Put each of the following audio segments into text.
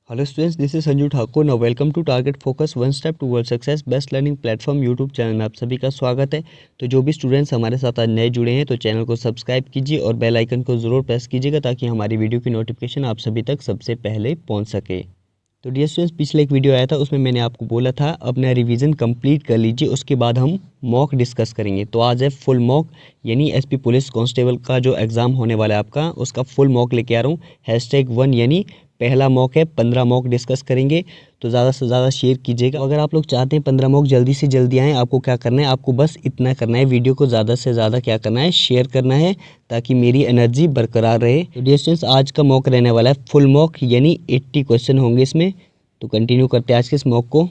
Hello students, this is Sanju Thakur. Now welcome to target focus one step toward success best learning platform YouTube channel में आप सभी का स्वागत है। तो जो भी स्टूडेंट्स हमारे साथ आज नए जुड़े हैं तो चैनल को सब्सक्राइब कीजिए और बेल आइकन को ज़रूर प्रेस कीजिएगा ताकि हमारी वीडियो की नोटिफिकेशन आप सभी तक सबसे पहले पहुँच सके। तो डियर स्टूडेंट्स, पिछले एक वीडियो आया था, उसमें मैंने आपको बोला था अपना रिवीजन कंप्लीट कर लीजिए, उसके बाद हम मॉक डिस्कस करेंगे। तो आज है फुल मॉक, यानी एसपी पुलिस कांस्टेबल का जो एग्ज़ाम होने वाला है आपका, उसका फुल मॉक लेके आ रहा हूँ। #1 यानी पहला मॉक है, 15 मॉक डिस्कस करेंगे। तो ज़्यादा से ज़्यादा शेयर कीजिएगा। अगर आप लोग चाहते हैं 15 मॉक जल्दी से जल्दी आएँ, आपको क्या करना है, आपको बस इतना करना है, वीडियो को ज़्यादा से ज़्यादा क्या करना है, शेयर करना है, ताकि मेरी एनर्जी बरकरार रहे। तो डियर स्टूडेंट्स, आज का मॉक रहने वाला है फुल मॉक, यानी 80 क्वेश्चन होंगे इसमें। तो कंटिन्यू करते हैं आज के इस मॉक को।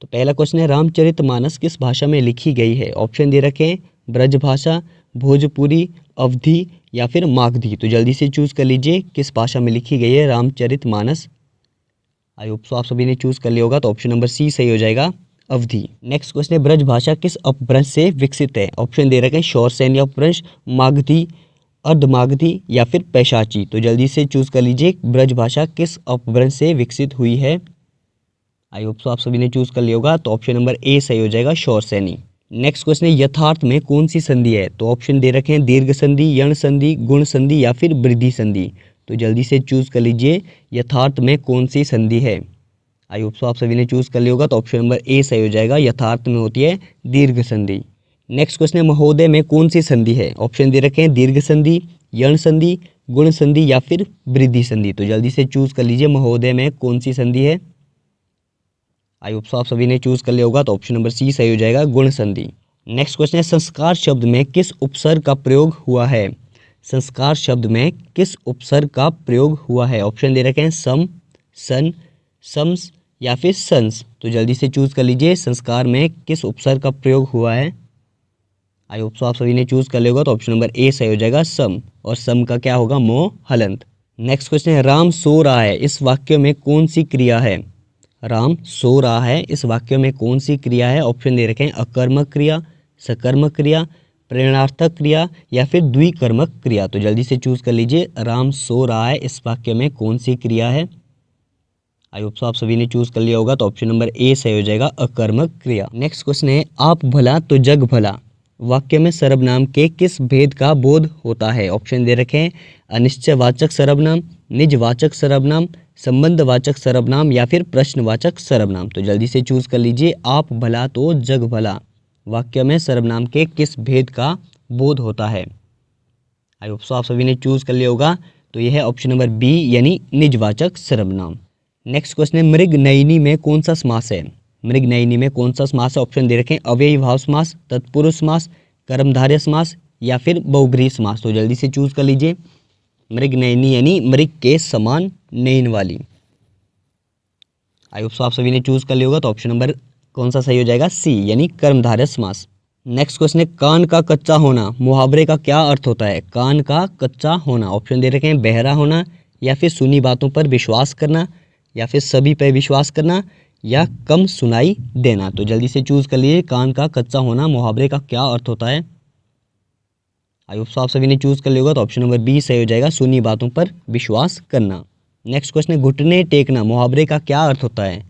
तो पहला क्वेश्चन है, रामचरितमानस किस भाषा में लिखी गई है? ऑप्शन दे रखे हैं, ब्रज भाषा, भोजपुरी, अवधी या फिर मागधी। तो जल्दी से चूज़ कर लीजिए किस भाषा में लिखी गई है रामचरितमानस। आई होप सो आप सभी ने चूज़ कर लिया होगा। तो ऑप्शन नंबर सी सही हो जाएगा, अवधी। नेक्स्ट क्वेश्चन है, ब्रज भाषा किस अपभ्रंश से विकसित है? ऑप्शन दे रखे हैं, शौरसेनी अपभ्रंश, मागधी, अर्धमागधी या फिर पैशाची। तो जल्दी से चूज़ कर लीजिए ब्रज भाषा किस अपभ्रंश से विकसित हुई है। आई होप सो आप सभी ने चूज़ कर लिया होगा। तो ऑप्शन नंबर ए सही हो जाएगा, शौरसेनी। नेक्स्ट क्वेश्चन है, यथार्थ में कौन सी संधि है? तो ऑप्शन दे रखे हैं, दीर्घ संधि, यण संधि, गुण संधि या फिर वृद्धि संधि। तो जल्दी से चूज़ कर लीजिए यथार्थ में कौन सी संधि है। आई होप सो आप सभी ने चूज़ कर लिया होगा। तो ऑप्शन नंबर ए सही हो जाएगा, यथार्थ में होती है दीर्घ संधि। नेक्स्ट क्वेश्चन है, महोदय में कौन सी संधि है? ऑप्शन दे रखे हैं, दीर्घ संधि, यण संधि, गुण संधि या फिर वृद्धि संधि। तो जल्दी से चूज़ कर लीजिए महोदय में कौन सी संधि है। आई होप सो आप सभी ने चूज़ कर लिया होगा। तो ऑप्शन नंबर सी सही हो जाएगा, गुण संधि। नेक्स्ट क्वेश्चन है, संस्कार शब्द में किस उपसर्ग का प्रयोग हुआ है? संस्कार शब्द में किस उपसर्ग का प्रयोग हुआ है? ऑप्शन दे रखे हैं, सम, सन, सम्स या फिर संस। तो जल्दी से चूज़ कर लीजिए संस्कार में किस उपसर्ग का प्रयोग हुआ है। आई होप सो आप सभी ने चूज़ कर लिया होगा। तो ऑप्शन नंबर ए सही हो जाएगा, सम। और सम का क्या होगा, मोह हलंत। नेक्स्ट क्वेश्चन है, राम सो रहा है, इस वाक्य में कौन सी क्रिया है? राम सो रहा है, इस वाक्य में कौन सी क्रिया है? ऑप्शन दे रखे हैं, अकर्मक क्रिया, सकर्मक क्रिया, प्रेरणार्थक क्रिया या फिर द्विकर्मक क्रिया। तो जल्दी से चूज कर लीजिए राम सो रहा है, इस वाक्य में कौन सी क्रिया है। आई होप सो आप सभी ने चूज कर लिया होगा। तो ऑप्शन नंबर ए सही हो जाएगा, अकर्मक क्रिया। नेक्स्ट क्वेश्चन है, आप भला तो जग भला वाक्य में सर्वनाम के किस भेद का बोध होता है? ऑप्शन दे रखे हैं, अनिश्चयवाचक सर्वनाम, निजवाचक सर्वनाम, संबंधवाचक सर्वनाम या फिर प्रश्नवाचक सर्वनाम। तो जल्दी से चूज कर लीजिए, आप भला तो जग भला वाक्य में सर्वनाम के किस भेद का बोध होता है। आई होप सो आप सभी ने चूज कर लिया होगा। तो यह है ऑप्शन नंबर बी, यानी निजवाचक सर्वनाम। नेक्स्ट क्वेश्चन है, मृग नयनी में कौन सा समास है? मृग नयनी में कौन सा समास है? ऑप्शन दे रखें, अव्ययी भाव समास, तत्पुरुष समास, कर्मधारय समास या फिर बहुब्रीहि समास। तो जल्दी से चूज कर लीजिए, मृग नयनी यानी मृग के समान नयन वाली। आई होप सो आप सभी ने चूज कर लिया होगा। तो ऑप्शन नंबर कौन सा सही हो जाएगा, सी, यानी कर्मधारय समास। नेक्स्ट क्वेश्चन है, कान का कच्चा होना मुहावरे का क्या अर्थ होता है? कान का कच्चा होना, ऑप्शन दे रखे हैं, बहरा होना या फिर सुनी बातों पर विश्वास करना या फिर सभी पर विश्वास करना या कम सुनाई देना। तो जल्दी से चूज कर लीजिए, कान का कच्चा होना मुहावरे का क्या अर्थ होता है। आई होप सो आप सभी ने चूज कर लिया होगा। तो ऑप्शन नंबर बी सही हो जाएगा, सुनी बातों पर विश्वास करना। नेक्स्ट क्वेश्चन है, घुटने टेकना मुहावरे का क्या अर्थ होता है?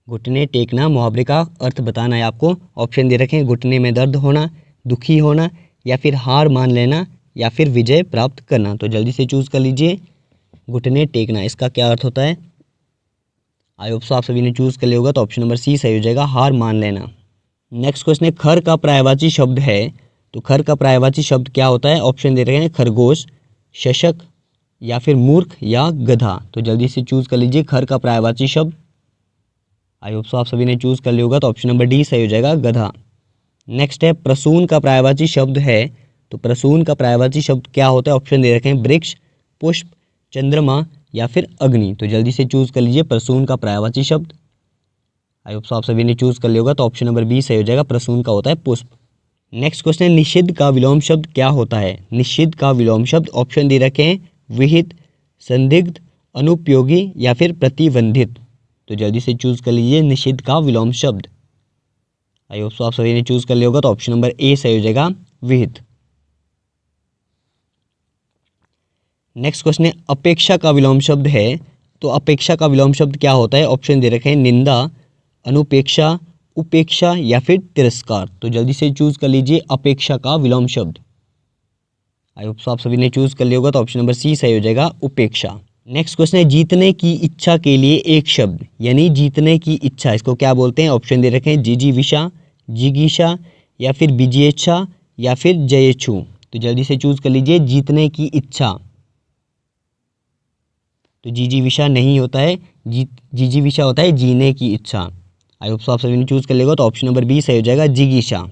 घुटने टेकना मुहावरे का अर्थ बताना है आपको। ऑप्शन दे रखे हैं, घुटने में दर्द होना, दुखी होना या फिर हार मान लेना या फिर विजय प्राप्त करना। तो जल्दी से चूज कर लीजिए, घुटने टेकना इसका क्या अर्थ होता है। आई होप सो आप सभी ने चूज कर लिया होगा। तो ऑप्शन नंबर सी सही हो जाएगा, हार मान लेना। नेक्स्ट क्वेश्चन है, खर का पर्यायवाची शब्द है, तो खर का पर्यायवाची शब्द क्या होता है? ऑप्शन दे रहे हैं, खरगोश, शशक या फिर मूर्ख या गधा। तो जल्दी से चूज कर लीजिए खर का पर्यायवाची शब्द। आई होप सो आप सभी ने चूज कर लिया होगा। तो ऑप्शन नंबर डी सही हो जाएगा, गधा। नेक्स्ट है, प्रसून का पर्यायवाची शब्द है, तो प्रसून का पर्यायवाची शब्द क्या होता है? ऑप्शन दे रखे हैं, वृक्ष, पुष्प, चंद्रमा या फिर अग्नि। तो जल्दी से चूज कर लीजिए प्रसून का पर्यायवाची शब्द। आई होप सो आप सभी ने चूज कर लिया होगा। तो ऑप्शन नंबर बी सही हो जाएगा, प्रसून का होता है पुष्प। नेक्स्ट क्वेश्चन है, निषिद्ध का विलोम शब्द क्या होता है? निषिद्ध का विलोम शब्द ऑप्शन दे रखे हैं, विहित, संदिग्ध, अनुपयोगी या फिर प्रतिबंधित। तो जल्दी से चूज कर लीजिए निषिद्ध का विलोम शब्द। आई होप सो आप सभी ने चूज कर लिया होगा। तो ऑप्शन नंबर ए सही हो जाएगा, विहित। नेक्स्ट क्वेश्चन है, अपेक्षा का विलोम शब्द है, तो अपेक्षा का विलोम शब्द क्या होता है? ऑप्शन दे रखे हैं निंदा, अनुपेक्षा, उपेक्षा या फिर तिरस्कार। तो जल्दी से चूज कर लीजिए अपेक्षा का विलोम शब्द। आई होप सो आप सभी ने चूज कर लिया होगा, तो ऑप्शन नंबर सी सही हो जाएगा, उपेक्षा। नेक्स्ट क्वेश्चन है जीतने की इच्छा के लिए एक शब्द, यानी जीतने की इच्छा इसको क्या बोलते हैं? ऑप्शन दे रखे हैं जिजीविषा, जिगीषा या फिर विजयेच्छा या फिर जयेच्छु। तो जल्दी से चूज कर लीजिए जीतने की इच्छा। तो जिजीविषा नहीं होता है, जिजीविषा होता है जीने की इच्छा। आई होप सो आप सभी ने चूज कर लेगा, तो ऑप्शन नंबर बी सही हो जाएगा, जिगीषा।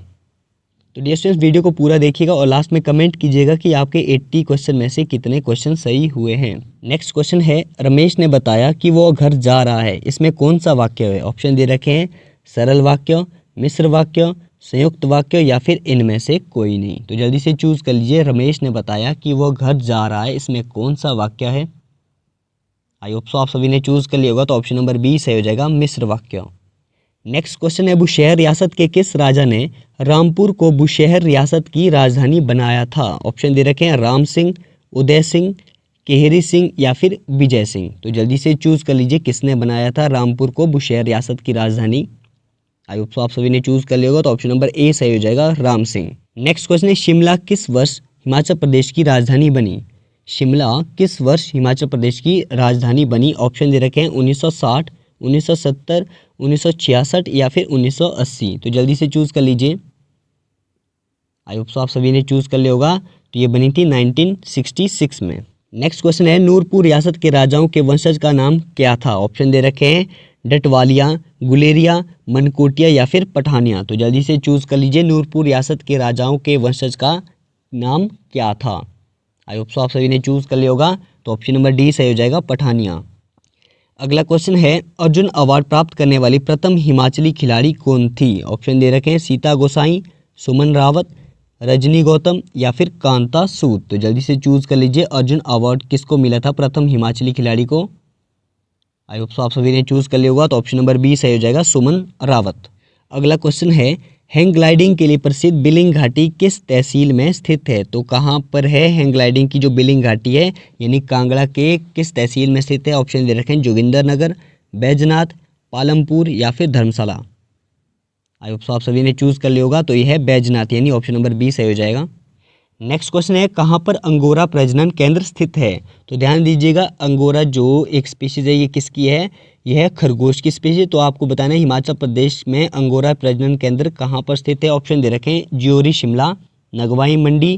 तो डियर स्टूडेंट्स वीडियो को पूरा देखिएगा और लास्ट में कमेंट कीजिएगा कि आपके 80 क्वेश्चन में से कितने क्वेश्चन सही हुए हैं। नेक्स्ट क्वेश्चन है रमेश ने बताया कि वो घर जा रहा है, इसमें कौन सा वाक्य है? ऑप्शन दे रखे हैं सरल वाक्य, मिश्र वाक्य, संयुक्त वाक्य या फिर इनमें से कोई नहीं। तो जल्दी से चूज कर लीजिए रमेश ने बताया कि वो घर जा रहा है, इसमें कौन सा वाक्य है? आई होप सो आप सभी ने चूज कर लिया होगा, तो ऑप्शन नंबर बी सही हो जाएगा, मिश्र वाक्य। नेक्स्ट क्वेश्चन है बुशहर रियासत के किस राजा ने रामपुर को बुशहर रियासत की राजधानी बनाया था? ऑप्शन दे रखे हैं राम सिंह, उदय सिंह, केहरी सिंह या फिर विजय सिंह। तो जल्दी से चूज कर लीजिए किसने बनाया था रामपुर को बुशहर रियासत की राजधानी। आई होप सो आप सभी ने चूज कर लिया होगा, तो ऑप्शन नंबर ए सही हो जाएगा, राम सिंह। नेक्स्ट क्वेश्चन है शिमला किस वर्ष हिमाचल प्रदेश की राजधानी बनी? शिमला किस वर्ष हिमाचल प्रदेश की राजधानी बनी? ऑप्शन दे रखे हैं 1960, 1970, 1966 या फिर 1980। तो जल्दी से चूज कर लीजिए। आई होप सो आप सभी ने चूज कर लिया होगा, तो ये बनी थी 1966 में। नेक्स्ट क्वेश्चन है नूरपुर रियासत के राजाओं के वंशज का नाम क्या था? ऑप्शन दे रखे हैं डटवालिया, गुलेरिया, मनकोटिया या फिर पठानिया। तो जल्दी से चूज कर लीजिए नूरपुर रियासत के राजाओं के वंशज का नाम क्या था? आई होप सो आप सभी ने चूज कर लिया होगा, तो ऑप्शन नंबर डी सही हो जाएगा, पठानिया। अगला क्वेश्चन है अर्जुन अवार्ड प्राप्त करने वाली प्रथम हिमाचली खिलाड़ी कौन थी? ऑप्शन दे रखे हैं सीता गोसाई, सुमन रावत, रजनी गौतम या फिर कांता सूद। तो जल्दी से चूज कर लीजिए अर्जुन अवार्ड किसको मिला था प्रथम हिमाचली खिलाड़ी को? आई होप सो आप सभी ने चूज कर लिया होगा, तो ऑप्शन नंबर बी सही हो जाएगा, सुमन रावत। अगला क्वेश्चन है हैंग ग्लाइडिंग के लिए प्रसिद्ध बिलिंग घाटी किस तहसील में स्थित है? तो कहाँ पर है हैंग ग्लाइडिंग की जो बिलिंग घाटी है, यानी कांगड़ा के किस तहसील में स्थित है? ऑप्शन दे रखे हैं जोगिंदरनगर, बैजनाथ, पालमपुर या फिर धर्मशाला। आई होप सो आप सभी ने चूज कर लिया होगा, तो यह है बैजनाथ, यानी ऑप्शन नंबर बी सही हो जाएगा। नेक्स्ट क्वेश्चन है कहाँ पर अंगोरा प्रजनन केंद्र स्थित है? तो ध्यान दीजिएगा अंगोरा जो एक स्पीशीज है ये किसकी है? यह है खरगोश की स्पीशीज। तो आपको बताना है हिमाचल प्रदेश में अंगोरा प्रजनन केंद्र कहाँ पर स्थित है? ऑप्शन दे रखे हैं ज्योरी शिमला, नगवाई मंडी,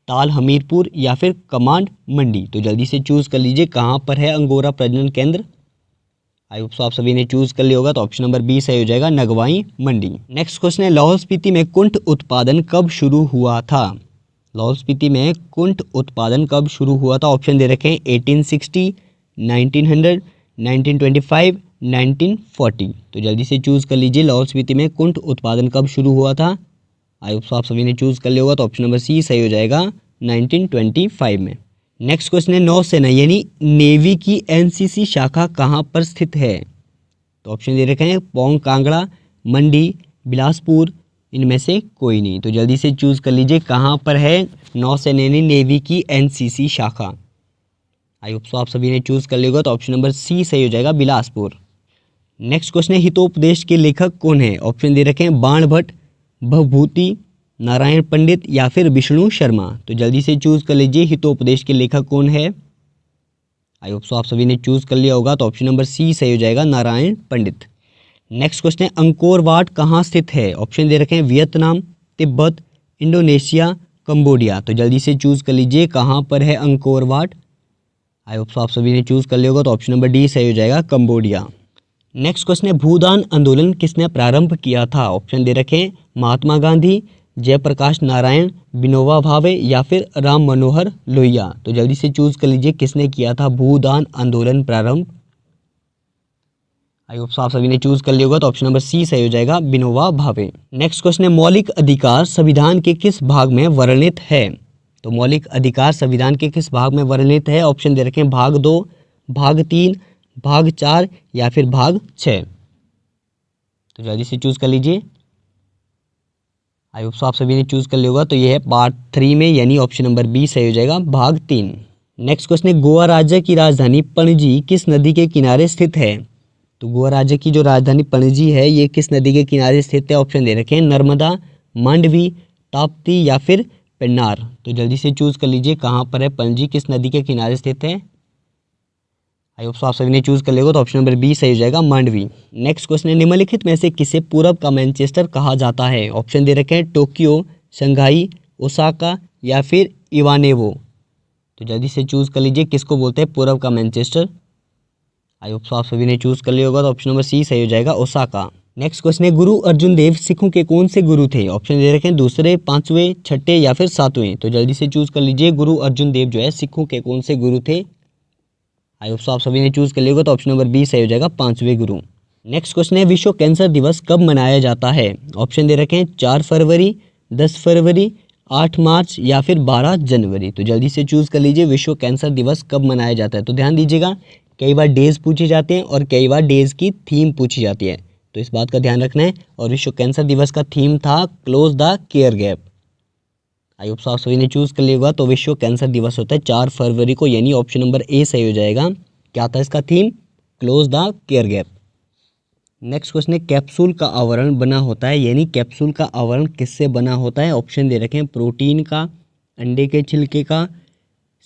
ताल हमीरपुर या फिर कमांड मंडी। तो जल्दी से चूज कर लीजिए कहाँ पर है अंगोरा प्रजनन केंद्र। आई होप सो आप सभी ने चूज कर लिया होगा, तो ऑप्शन नंबर बी सही हो जाएगा, नगवाई मंडी। नेक्स्ट क्वेश्चन है लाहौल स्पीति में कुंठ उत्पादन कब शुरू हुआ था? लाहौल स्पीति में कुंठ उत्पादन कब शुरू हुआ था? ऑप्शन दे रखे हैं 1860, 1900, 1925, 1940। तो जल्दी से चूज कर लीजिए लाहौल स्पीति में कुंठ उत्पादन कब शुरू हुआ था। आई होप सो आप सभी ने चूज कर लिया होगा, तो ऑप्शन नंबर सी सही हो जाएगा, 1925 में। नेक्स्ट क्वेश्चन है नौसेना यानी नेवी की एनसीसी शाखा कहाँ पर स्थित है? तो ऑप्शन दे रखे हैं पौंग कांगड़ा, मंडी, बिलासपुर, इनमें से कोई नहीं। तो जल्दी से चूज कर लीजिए कहाँ पर है नौसेना यानी नेवी की एनसीसी शाखा। आई होप सो आप सभी ने चूज कर लिया, तो ऑप्शन नंबर सी सही हो जाएगा, बिलासपुर। नेक्स्ट क्वेश्चन है हितोपदेश के लेखक कौन है? ऑप्शन दे रखे हैं बाण भट्ट, भवभूति, नारायण पंडित या फिर विष्णु शर्मा। तो जल्दी से चूज कर लीजिए हितोपदेश के लेखक कौन है। आई होप सो आप सभी ने चूज कर लिया होगा, तो ऑप्शन नंबर सी सही हो जाएगा, नारायण पंडित। नेक्स्ट क्वेश्चन है अंकोर वाट कहाँ स्थित है? ऑप्शन दे रखे हैं वियतनाम, तिब्बत, इंडोनेशिया, कंबोडिया। तो जल्दी से चूज कर लीजिए कहाँ पर है अंकोर वाट। आई होप सो आप सभी ने चूज कर लिया होगा, तो ऑप्शन नंबर डी सही हो जाएगा, कंबोडिया। नेक्स्ट क्वेश्चन है भूदान आंदोलन किसने प्रारंभ किया था? ऑप्शन दे रखे हैं महात्मा गांधी, जयप्रकाश नारायण, विनोबा भावे या फिर राम मनोहर लोहिया। तो जल्दी से चूज कर लीजिए किसने किया था भूदान आंदोलन प्रारंभ। आई होप आप सभी ने चूज कर लिया होगा, तो ऑप्शन नंबर सी सही हो जाएगा, विनोबा भावे। नेक्स्ट क्वेश्चन है मौलिक अधिकार संविधान के किस भाग में वर्णित है? तो मौलिक अधिकार संविधान के किस भाग में वर्णित है? ऑप्शन दे रखे हैं भाग 2, भाग 3, भाग 4 या फिर भाग 6। तो जल्दी से चूज कर लीजिए। आई होप आप सभी ने चूज कर लिया होगा, तो ये है पार्ट 3 में, यानी ऑप्शन नंबर बी सही हो जाएगा, भाग 3। नेक्स्ट क्वेश्चन है, गोवा राज्य की राजधानी पणजी किस नदी के किनारे स्थित है? तो गोवा राज्य की जो राजधानी पणजी है ये किस नदी के किनारे स्थित है? ऑप्शन दे रखे हैं नर्मदा, मांडवी, ताप्ती या फिर पेन्नार। तो जल्दी से चूज कर लीजिए कहाँ पर है पणजी, किस नदी के किनारे स्थित है। आई होप सो आप सभी ने चूज कर लिया तो ऑप्शन नंबर बी सही हो जाएगा, मांडवी। नेक्स्ट क्वेश्चन है, निम्नलिखित में से किसे पूरब का मैनचेस्टर कहा जाता है? ऑप्शन दे रखे हैं टोक्यो, शंघाई, ओसाका या फिर इवानेवो। तो जल्दी से चूज कर लीजिए किसको बोलते हैं पूरब का मैनचेस्टर। आई होप सो आप सभी ने चूज कर लिया होगा तो ऑप्शन नंबर सी सही हो जाएगा, ओसाका। नेक्स्ट क्वेश्चन है, गुरु अर्जुन देव सिखों के कौन से गुरु थे? ऑप्शन दे रखे हैं दूसरे, पांचवें, छठे या फिर सातवें। तो जल्दी से चूज कर लीजिए गुरु अर्जुन देव जो है सिखों के कौन से गुरु थे। आई होप सो आप सभी ने चूज कर लिया होगा तो ऑप्शन नंबर बी सही हो जाएगा, पांचवें गुरु। नेक्स्ट क्वेश्चन है, विश्व कैंसर दिवस कब मनाया जाता है? ऑप्शन दे रखे हैं 4 फरवरी, 10 फरवरी, 8 मार्च या फिर 12 जनवरी। तो जल्दी से चूज कर लीजिए विश्व कैंसर दिवस कब मनाया जाता है। तो ध्यान दीजिएगा कई बार डेज पूछे जाते हैं और कई बार डेज की थीम पूछी जाती है, तो इस बात का ध्यान रखना है। और विश्व कैंसर दिवस का थीम था close the care gap. I hope so आप सभी ने चूज कर लिया होगा तो विश्व कैंसर दिवस होता है 4 फरवरी को, यानी ऑप्शन नंबर ए सही हो जाएगा। क्या था इसका theme? Close the care gap. Next question है, कैप्सूल का आवरण बना होता है, यानी कैप्सूल का आवरण किससे बना होता है? ऑप्शन दे रखे हैं प्रोटीन का, अंडे के छिलके का,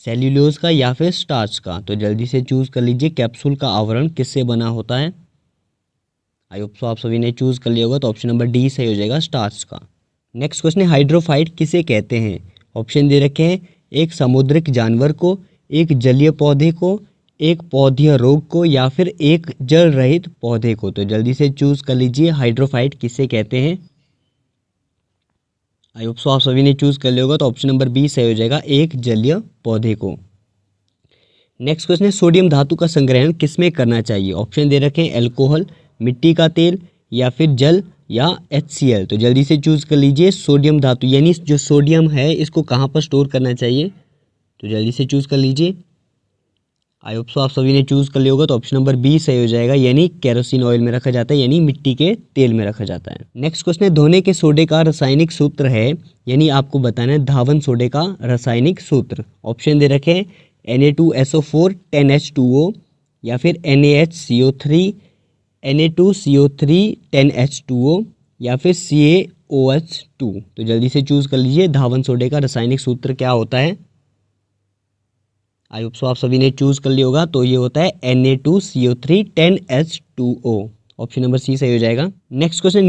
सेल्यूलोज का या फिर स्टार्च का। तो जल्दी से चूज कर लीजिए कैप्सूल का आवरण किससे बना होता है। आई होप सो आप सभी ने चूज कर लिया होगा तो ऑप्शन नंबर डी सही हो जाएगा, स्टार्च का। नेक्स्ट क्वेश्चन है, हाइड्रोफाइट किसे कहते हैं? ऑप्शन दे रखे हैं एक समुद्रिक जानवर को, एक जलीय पौधे को, एक पौधीय रोग को या फिर एक जल रहित पौधे को। तो जल्दी से चूज कर लीजिए हाइड्रोफाइट किसे कहते हैं। आई होप सो आप सभी ने चूज कर लिया होगा तो ऑप्शन नंबर बी सही हो जाएगा, एक जलीय पौधे को। नेक्स्ट क्वेश्चन है, सोडियम धातु का संग्रहण किसमें करना चाहिए? ऑप्शन दे रखे हैं अल्कोहल, मिट्टी का तेल या फिर जल या HCl। तो जल्दी से चूज कर लीजिए सोडियम धातु, यानी जो सोडियम है इसको कहाँ पर स्टोर करना चाहिए। तो जल्दी से चूज कर लीजिए। आई होप सो आप सभी ने चूज कर लिया होगा तो ऑप्शन नंबर बी सही हो जाएगा, यानी केरोसिन ऑयल में रखा जाता है, यानी मिट्टी के तेल में रखा जाता है। नेक्स्ट क्वेश्चन है, धोने के सोडे का रासायनिक सूत्र है, यानी आपको बताना है धावन सोडे का रासायनिक सूत्र। ऑप्शन दे रखे हैं Na2SO4 10H2O या फिर NaHCO3 Na2CO3 10H2O या फिर CaOH2। तो जल्दी से चूज कर लीजिए धावन सोडे का रासायनिक सूत्र क्या होता है। आई होप सो आप सभी ने चूज कर लिया होगा तो ये होता है Na2CO3 10H2O। Option number C सही हो जाएगा। नेक्स्ट क्वेश्चन,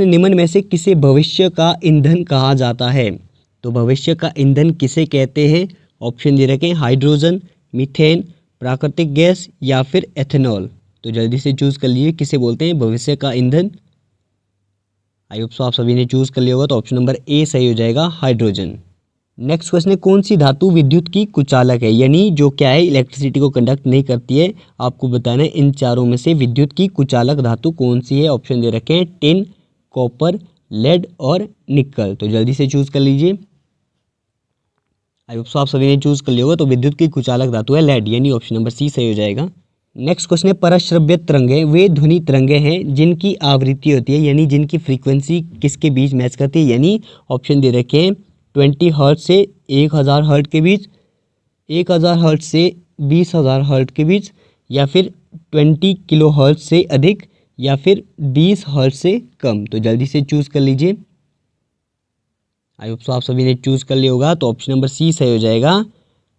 निम्न में से किसे भविष्य का ईंधन कहा जाता है? तो भविष्य का ईंधन किसे कहते हैं? ऑप्शन दे रखे हैं हाइड्रोजन, मीथेन, प्राकृतिक गैस या फिर एथेनॉल। तो जल्दी से चूज कर लीजिए किसे बोलते हैं भविष्य का ईंधन। आई होप सो आप सभी ने चूज कर लिया होगा तो ऑप्शन नंबर ए सही हो जाएगा, हाइड्रोजन। नेक्स्ट क्वेश्चन है, कौन सी धातु विद्युत की कुचालक है, यानी जो क्या है इलेक्ट्रिसिटी को कंडक्ट नहीं करती है। आपको बताना है इन चारों में से विद्युत की कुचालक धातु कौन सी है। ऑप्शन दे रखे हैं टिन, कॉपर, लेड और निकल। तो जल्दी से चूज कर लीजिए। आई होप सो आप सभी ने चूज कर लिया होगा तो विद्युत की कुचालक धातु है लेड, यानी ऑप्शन नंबर सी सही हो जाएगा। नेक्स्ट क्वेश्चन है, परश्रव्य तरंगे वे ध्वनि तरंगे हैं जिनकी आवृत्ति होती है, यानी जिनकी फ्रीक्वेंसी किसके बीच मैच करती है। यानी ऑप्शन दे रखे हैं 20 हर्ट्ज से 1000 हर्ट्ज के बीच, 1000 हर्ट्ज से 20,000 हर्ट्ज के बीच, या फिर 20 किलो हर्ट्ज से अधिक, या फिर 20 हर्ट्ज से कम। तो जल्दी से चूज कर लीजिए। आई होप सो आप सभी ने चूज कर लिया होगा तो ऑप्शन नंबर सी सही हो जाएगा,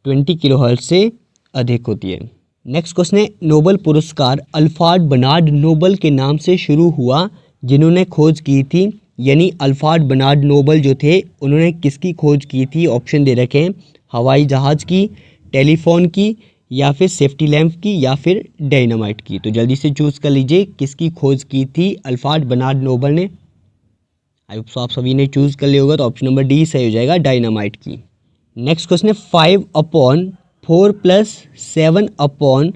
20 किलो हर्ट्ज से अधिक होती है। नेक्स्ट क्वेश्चन है, नोबेल पुरस्कार अल्फ्रेड बर्नार्ड नोबेल के नाम से शुरू हुआ जिन्होंने खोज की थी, यानी अल्फ्रेड बर्नार्ड नोबेल जो थे उन्होंने किसकी खोज की थी। ऑप्शन दे रखे हैं हवाई जहाज़ की, टेलीफोन की या फिर सेफ्टी लैंप की या फिर डायनामाइट की। तो जल्दी से चूज कर लीजिए किसकी खोज की थी अल्फ्रेड बर्नार्ड नोबेल ने। आई होप सो आप सभी ने चूज कर लिया होगा तो ऑप्शन नंबर डी सही हो जाएगा, डायनामाइट की। नेक्स्ट क्वेश्चन है, 5/4 + 7/4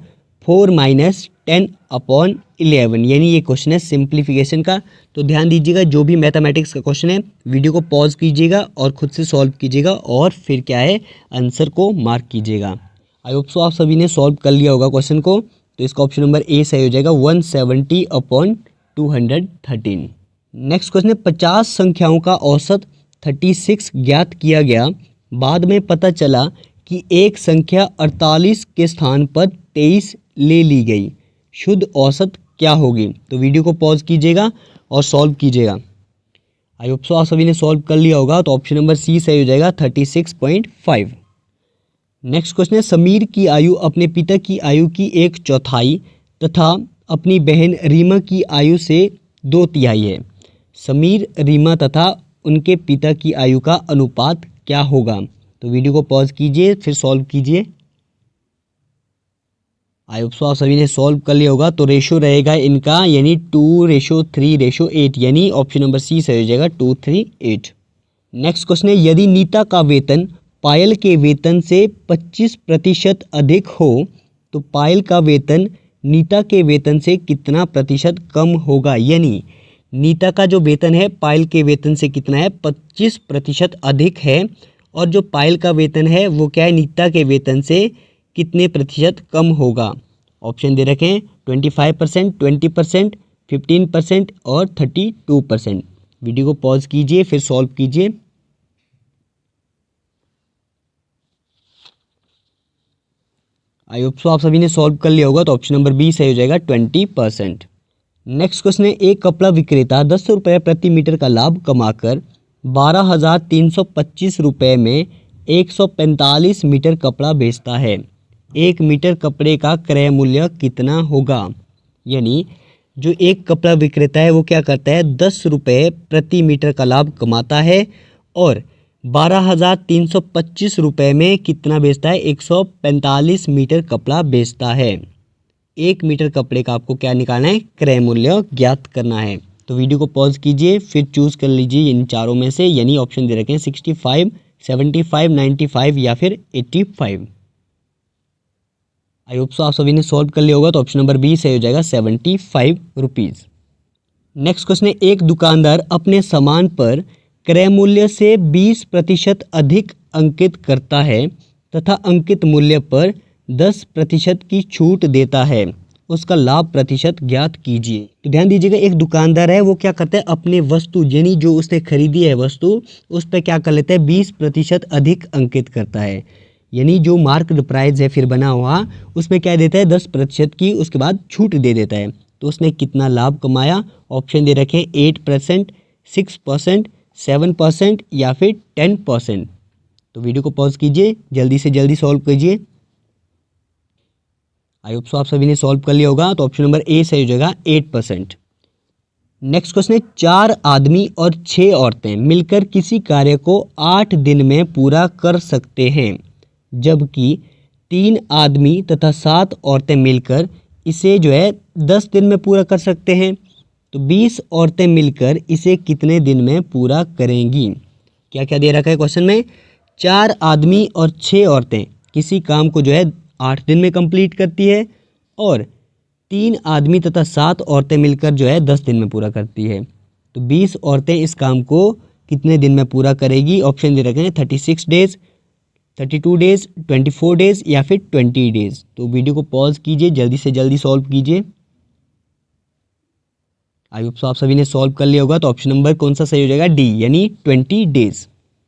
- 10/11, यानी ये क्वेश्चन है सिंप्लीफिकेशन का। तो ध्यान दीजिएगा जो भी मैथमेटिक्स का क्वेश्चन है वीडियो को पॉज कीजिएगा और खुद से सॉल्व कीजिएगा और फिर क्या है आंसर को मार्क कीजिएगा। आई होप सो आप सभी ने सॉल्व कर लिया होगा क्वेश्चन को, तो इसका ऑप्शन नंबर ए सही हो जाएगा, 170/213। नेक्स्ट क्वेश्चन है, 50 संख्याओं का औसत 36 ज्ञात किया गया, बाद में पता चला कि एक संख्या 48 के स्थान पर 23 ले ली गई, शुद्ध औसत क्या होगी? तो वीडियो को पॉज कीजिएगा और सॉल्व कीजिएगा। आई होप सो आप सभी ने सॉल्व कर लिया होगा। तो ऑप्शन नंबर सी सही हो जाएगा 36.5। नेक्स्ट क्वेश्चन है, समीर की आयु अपने पिता की आयु की 1/4 तथा अपनी बहन रीमा की आयु से 2/3 है। समीर, रीमा तथा उनके पिता की आयु का अनुपात क्या होगा? तो वीडियो को पॉज कीजिए फिर सॉल्व कीजिए। आई होप सो आप सभी ने सॉल्व कर लिया होगा। तो रेशो रहेगा इनका यानी 2:3:8 यानी ऑप्शन नंबर सी सही हो जाएगा 238। नेक्स्ट क्वेश्चन है, यदि नीता का वेतन पायल के वेतन से 25% अधिक हो तो पायल का वेतन नीता के वेतन से कितना प्रतिशत कम होगा? यानी नीता का जो वेतन है पायल के वेतन से कितना है? 25% अधिक है। और जो पायल का वेतन है वो क्या है? नीता के वेतन से कितने प्रतिशत कम होगा? ऑप्शन दे रखे हैं 25%, 20%, 15% और 32%। वीडियो को पॉज कीजिए फिर सॉल्व कीजिए। आई होप सो आप सभी ने सॉल्व कर लिया होगा। तो ऑप्शन नंबर बी सही हो जाएगा 20%। नेक्स्ट क्वेश्चन है, एक कपड़ा विक्रेता 10 रुपये प्रति मीटर का लाभ कमाकर 12,325 रुपये में 145 मीटर कपड़ा बेचता है। 1 मीटर कपड़े का क्रय मूल्य कितना होगा? यानी जो एक कपड़ा विक्रेता है वो क्या करता है? 10 रुपये प्रति मीटर का लाभ कमाता है और 12,325 रुपये में कितना बेचता है? 145 मीटर कपड़ा बेचता है। 1 मीटर कपड़े का आपको क्या निकालना है? क्रय मूल्य ज्ञात करना है। तो वीडियो को पॉज कीजिए फिर चूज कर लीजिए इन चारों में से, यानी ऑप्शन दे रखे हैं 65, 75, 95 या फिर 85। आई होप सो आप सभी ने सॉल्व कर लिया होगा। तो ऑप्शन नंबर बी सही हो जाएगा 75 रुपीज़। नेक्स्ट क्वेश्चन है, एक दुकानदार अपने सामान पर क्रय मूल्य से 20% अधिक अंकित करता है तथा अंकित मूल्य पर 10% की छूट देता है, उसका लाभ प्रतिशत ज्ञात कीजिए। तो ध्यान दीजिएगा, एक दुकानदार है वो क्या करता है? अपने वस्तु यानी जो उसने खरीदी है वस्तु उस पर क्या कर लेता है? 20% अधिक अंकित करता है। यानी जो मार्केट प्राइस है फिर बना हुआ उसमें क्या देता है? 10% की उसके बाद छूट दे देता है। तो उसने कितना लाभ कमाया? ऑप्शन दे रखे हैं 8%, 6%, 7% या फिर 10%। तो वीडियो को पॉज कीजिए, जल्दी से जल्दी सॉल्व कीजिए। आई होप सो आप सभी ने सॉल्व कर लिया होगा। तो ऑप्शन नंबर ए सही हो जाएगा 8%। नेक्स्ट क्वेश्चन है, 4 आदमी और 6 औरतें मिलकर किसी कार्य को 8 दिन में पूरा कर सकते हैं, जबकि 3 आदमी तथा 7 औरतें मिलकर इसे जो है 10 दिन में पूरा कर सकते हैं। तो 20 औरतें मिलकर इसे कितने दिन में पूरा करेंगी? क्या क्या दे रखा है क्वेश्चन में? 4 आदमी और 6 औरतें किसी काम को जो है 8 दिन में कंप्लीट करती है और 3 आदमी तथा 7 औरतें मिलकर जो है 10 दिन में पूरा करती है। तो 20 औरतें इस काम को कितने दिन में पूरा करेगी? ऑप्शन दे रखे हैं 36 डेज, 32 डेज, 24 डेज या फिर 20 डेज। तो वीडियो को पॉज कीजिए, जल्दी से जल्दी सॉल्व कीजिए। आई होप सो आप सभी ने सॉल्व कर लिया होगा। तो ऑप्शन नंबर कौन सा सही हो जाएगा? डी यानी 20 डेज।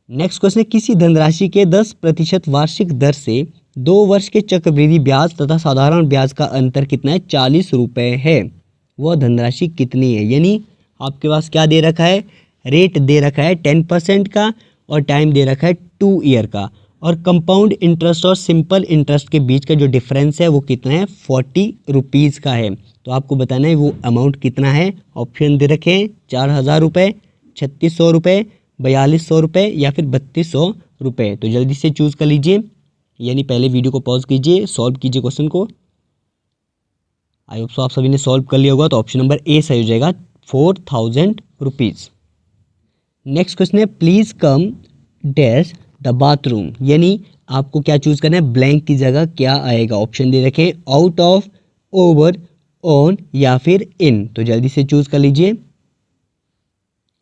नेक्स्ट क्वेश्चन है, किसी धनराशि के 10% वार्षिक दर से 2 वर्ष के चक्रवृद्धि ब्याज तथा साधारण ब्याज का अंतर कितना है? 40 रुपये है। वह धनराशि कितनी है? यानी आपके पास क्या दे रखा है? रेट दे रखा है 10% का और टाइम दे रखा है 2 ईयर का, और कंपाउंड इंटरेस्ट और सिंपल इंटरेस्ट के बीच का जो डिफरेंस है वो कितना है? 40 रुपीज़ का है। तो आपको बताना है वो अमाउंट कितना है। ऑप्शन दे रखे हैं 4,000 रुपये, 3,600 रुपये, 4,200 रुपये या फिर 3,200 रुपये। तो जल्दी से चूज़ कर लीजिए, यानी पहले वीडियो को पॉज कीजिए, सॉल्व कीजिए क्वेश्चन को। आई होप सो आप सभी ने सॉल्व कर लिया होगा। तो ऑप्शन नंबर ए सही हो जाएगा 4,000 रुपीज़। नेक्स्ट क्वेश्चन है, please come dash the bathroom, यानी आपको क्या चूज़ करना है? ब्लैंक की जगह क्या आएगा? ऑप्शन दे रखे आउट ऑफ, ओवर, ऑन या फिर इन। तो जल्दी से चूज़ कर लीजिए।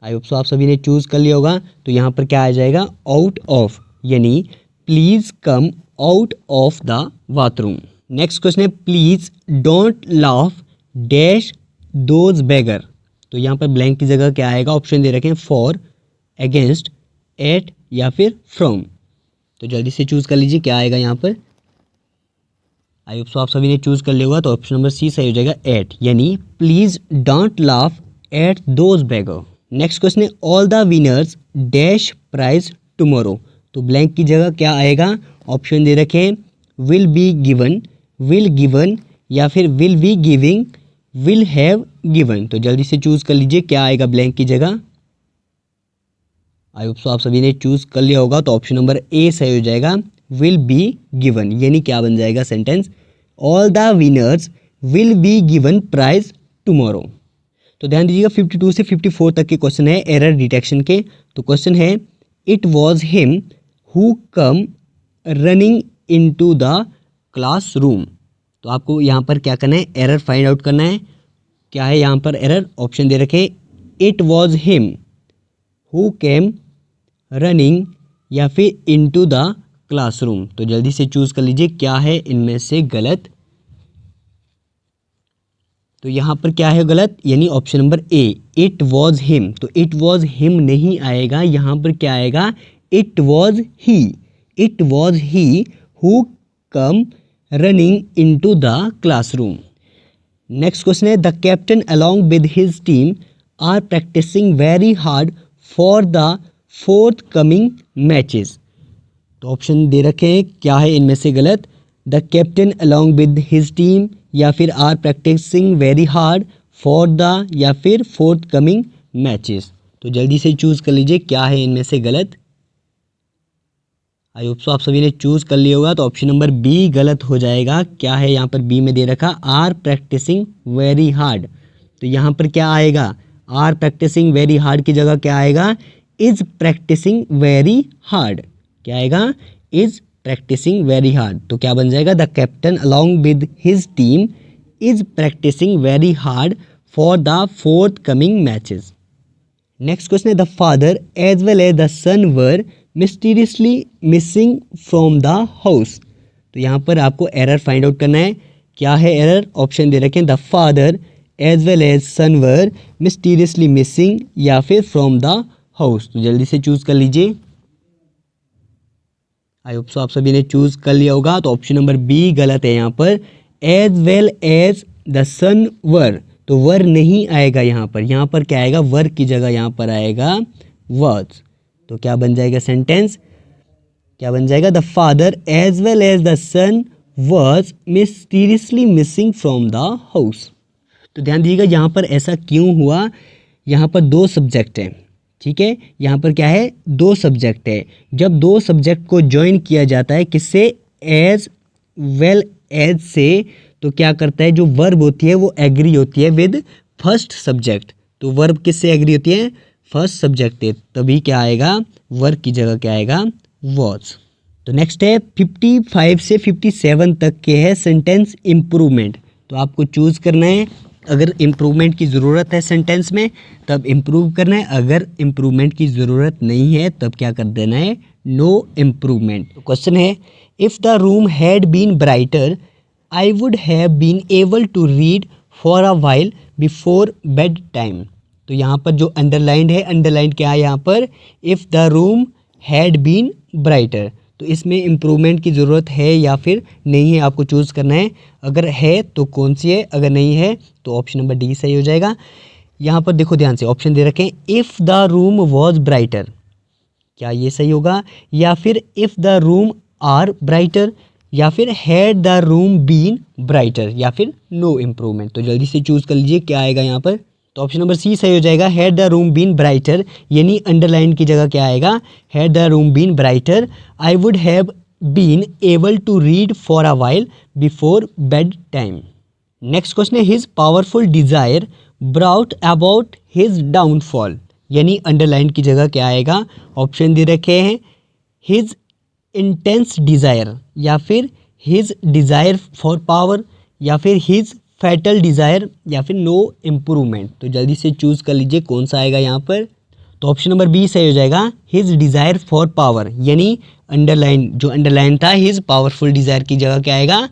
आई होप सो आप सभी ने चूज़ कर लिया होगा। तो यहाँ पर क्या आ जाएगा? आउट ऑफ, यानी please come out of the bathroom. Next question है, please don't laugh dash those beggar. तो यहाँ पर ब्लैंक की जगह क्या आएगा? ऑप्शन दे रखे हैं फॉर, अगेंस्ट, एट या फिर फ्रॉम। तो जल्दी से चूज़ कर लीजिए क्या आएगा यहाँ पर। आई होप सो आप सभी ने चूज़ कर लिया होगा। तो ऑप्शन नंबर सी सही हो जाएगा, एट, यानी please don't laugh at those beggar. Next question है, all the winners dash prize tomorrow. तो ब्लैंक की जगह क्या आएगा, ऑप्शन दे रखे हैं, will be given, will given, या फिर will be giving, will have given. तो जल्दी से चूज़ कर लीजिए क्या आएगा ब्लैंक की जगह। आई होप सो आप सभी ने चूज़ कर लिया होगा। तो ऑप्शन नंबर ए सही हो जाएगा, विल बी गिवन, यानी क्या बन जाएगा sentence, all the winners will be given prize tomorrow. तो ध्यान दीजिएगा 52 से 54 तक के क्वेश्चन है एरर डिटेक्शन के। तो क्वेश्चन है, it was him who come running into the classroom. तो आपको यहाँ पर क्या करना है, एरर फाइंड आउट करना है। क्या है यहाँ पर एरर, ऑप्शन दे रखे, it was him who came running, या फिर इनटू द क्लासरूम। तो जल्दी से चूज़ कर लीजिए क्या है इनमें से गलत। तो यहाँ पर क्या है गलत, यानी option number A, it was him. तो इट वॉज हिम नहीं आएगा, यहाँ पर क्या आएगा, it was he, it was he who come running into the classroom. Next question है, the captain along with his team are practising very hard for the forthcoming matches. तो option दे रखे हैं, क्या है इनमें से गलत, the captain along with his team, या फिर are practising very hard for the, या फिर फोर्थ कमिंग मैचेस। तो जल्दी से चूज़ कर लीजिए क्या है इनमें से गलत। आई होप सो आप सभी ने चूज़ कर लिया होगा। तो ऑप्शन नंबर बी गलत हो जाएगा। क्या है यहाँ पर बी में दे रखा, आर प्रैक्टिसिंग वेरी हार्ड। तो यहाँ पर क्या आएगा, आर प्रैक्टिसिंग वेरी हार्ड की जगह क्या आएगा, इज प्रैक्टिसिंग वेरी हार्ड। क्या आएगा, इज प्रैक्टिसिंग वेरी हार्ड। तो क्या बन जाएगा, the captain along with his team is practising very hard for the forthcoming matches. Next question है, the father as well as the son were mysteriously missing from the house. तो यहाँ पर आपको error find out करना है। क्या है error, option दे रखे हैं, the father as well as son were mysteriously missing, या फिर फ्रॉम द हाउस। तो जल्दी से चूज़ कर लीजिए। आई होप सो आप सभी ने चूज़ कर लिया होगा। तो ऑप्शन नंबर बी गलत है यहाँ पर, as well as the son वर। तो वर नहीं आएगा यहाँ पर क्या आएगा, वर की जगह यहाँ पर आएगा वर्ड्स। तो क्या बन जाएगा सेंटेंस, क्या बन जाएगा, the father as well as the son was mysteriously missing from the house. तो ध्यान दीजिएगा यहाँ पर ऐसा क्यों हुआ, यहाँ पर दो सब्जेक्ट हैं, ठीक है, यहाँ पर क्या है, दो सब्जेक्ट है। जब दो सब्जेक्ट को ज्वाइन किया जाता है किससे, एज वेल एज से, तो क्या करता है, जो वर्ब होती है वो एग्री होती है विद फर्स्ट सब्जेक्ट। तो वर्ब किससे एग्री होती है, फर्स्ट सब्जेक्ट है, तभी क्या आएगा, वर्ब की जगह क्या आएगा, वॉज। तो नेक्स्ट है 55 से 57 तक के है सेंटेंस इम्प्रूवमेंट। तो आपको चूज़ करना है, अगर इम्प्रूवमेंट की ज़रूरत है सेंटेंस में तब इम्प्रूव करना है, अगर इम्प्रूवमेंट की ज़रूरत नहीं है तब क्या कर देना है, नो इम्प्रूवमेंट। तो क्वेश्चन है, if the room had been brighter I would have been able to read for a while before bed time. तो यहाँ पर जो अंडरलाइंड है, अंडरलाइंड क्या है यहाँ पर, if the room had been brighter. तो इसमें इम्प्रूवमेंट की ज़रूरत है या फिर नहीं है, आपको चूज़ करना है। अगर है तो कौन सी है, अगर नहीं है तो ऑप्शन नंबर डी सही हो जाएगा। यहाँ पर देखो ध्यान से, ऑप्शन दे रखें, if the room was brighter, क्या ये सही होगा, या फिर if the room are brighter, या फिर had the room been brighter, या फिर नो इम्प्रूवमेंट। तो जल्दी से चूज़ कर लीजिए क्या आएगा यहाँ पर। तो ऑप्शन नंबर सी सही हो जाएगा, had the room been brighter, यानी अंडरलाइन की जगह क्या आएगा, had the room been brighter I would have been able to read for a while before bed time. Next question है, his powerful desire brought about his downfall, यानी underline की जगह क्या आएगा, ऑप्शन दे रखे हैं, हिज इंटेंस डिज़ायर, या फिर हिज डिज़ायर फॉर पावर, या फिर हिज फैटल डिज़ायर, या फिर नो इम्प्रूवमेंट। तो जल्दी से चूज़ कर लीजिए कौन सा आएगा यहाँ पर। तो ऑप्शन नंबर बी सही हो जाएगा, हिज डिज़ायर फॉर पावर, यानी अंडरलाइन, जो अंडरलाइन था हिज पावरफुल डिज़ायर की जगह क्या आएगा,